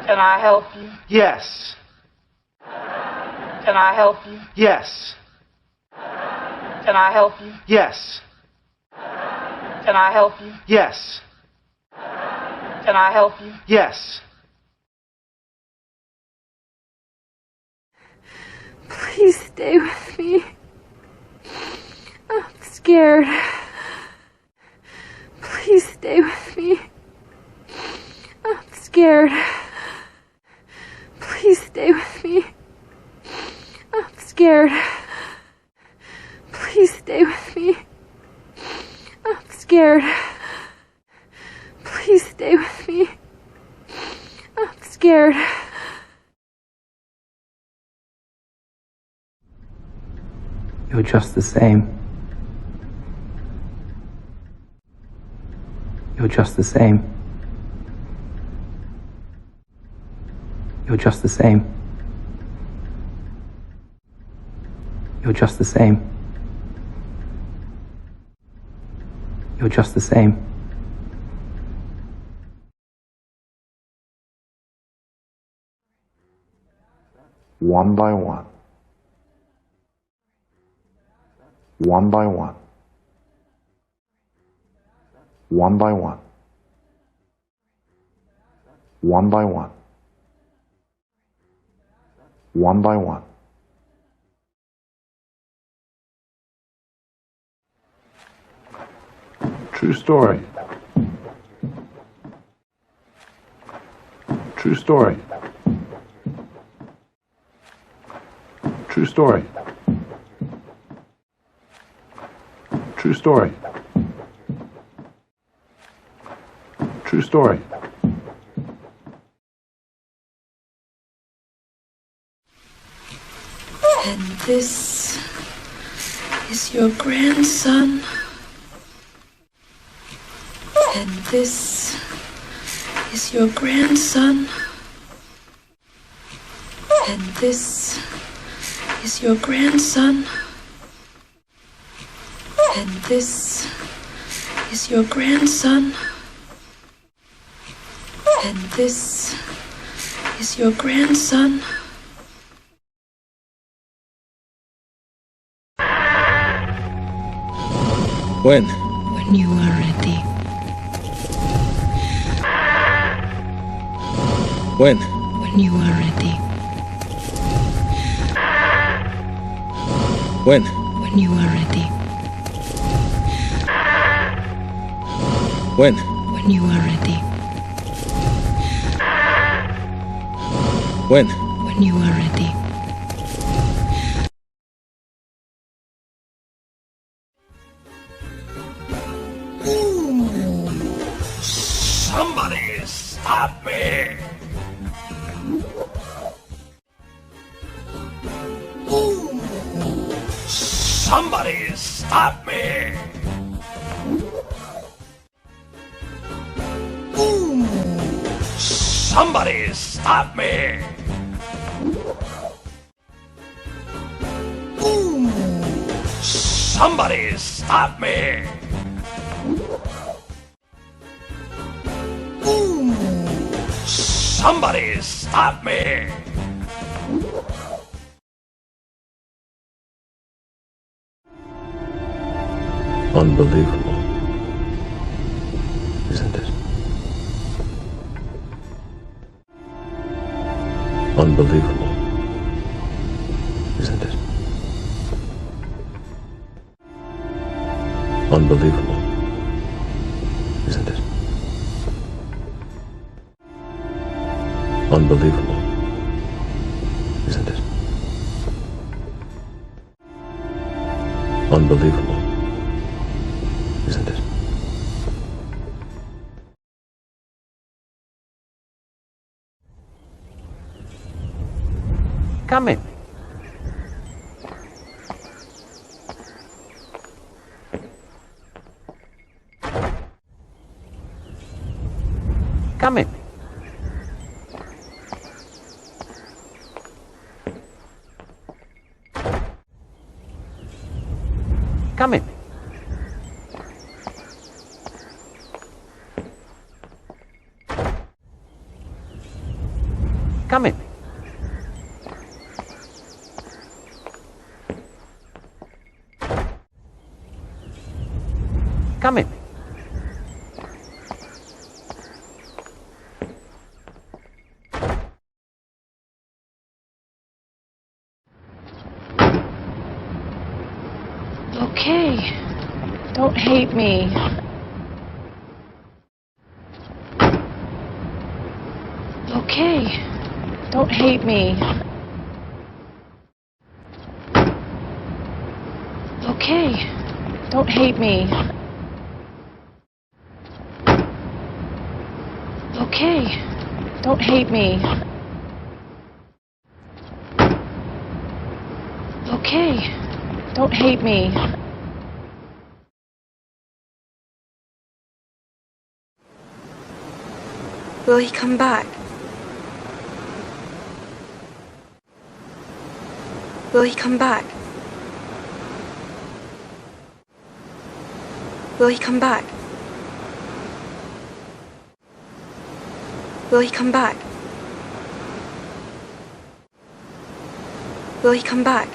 Can I help you? Yes. Can I help you? Yes. Can I help you? Yes. Can I help you? Yes. Can I help you? Yes. Please stay with me. I'm scared. Please stay with me. I'm scared. Please stay with me. I'm scared. Please stay with me. I'm scared. Please stay with me. I'm scared. You're just the same. You're just the same. You're just the same. You're just the same. You're just the same. One by one. One by one. One by one. One by one. One by one. True story. True story. True story. True story. True story. And this is your grandson. And this is your grandson. And this is your grandson. And this is your grandson. And this is your grandson. When? When you are ready. When? When you are ready. When? When you are ready. When? When you are ready. When? When you are ready. Somebody stop me! Somebody stop me! Somebody stop me! Somebody stop me! Somebody stop me! Unbelievable, isn't it? Unbelievable, isn't it? Unbelievable, isn't it? Unbelievable, isn't it? Unbelievable, isn't it? Come in. Come in. Come in. Come in. Come in. Okay. Don't hate me. Okay. Don't hate me. Okay. Don't hate me. Okay. Don't hate me. Okay. Don't hate me. Will he come back? Will he come back? Will he come back? Will he come back? Will he come back?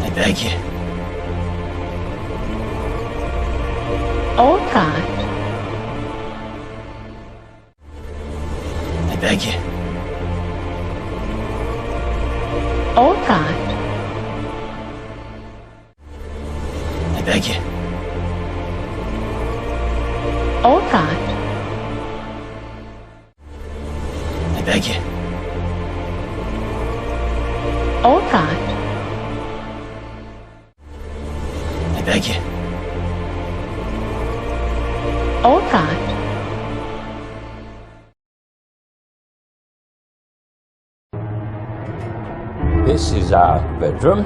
I beg you. All right. I beg you. All right. I beg you. All right. I beg you. All right. I beg you. All right. This is our bedroom.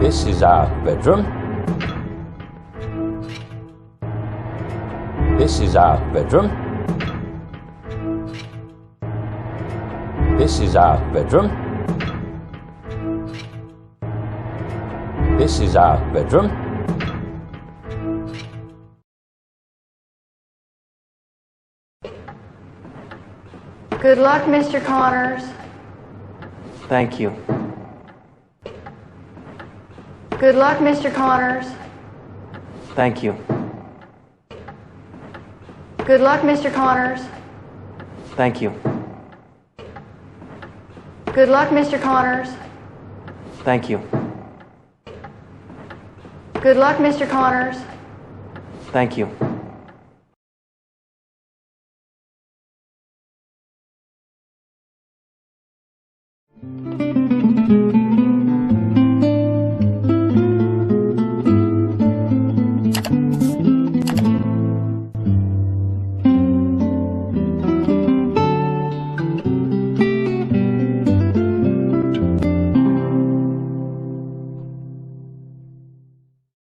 This is our bedroom. This is our bedroom. This is our bedroom. This is our bedroom. Good luck, Mr. Connors. Thank you. Good luck, Mr. Connors. Thank you. Good luck, Mr. Connors. Thank you. Good luck, Mr. Connors. Thank you. Good luck, Mr. Connors. Thank you.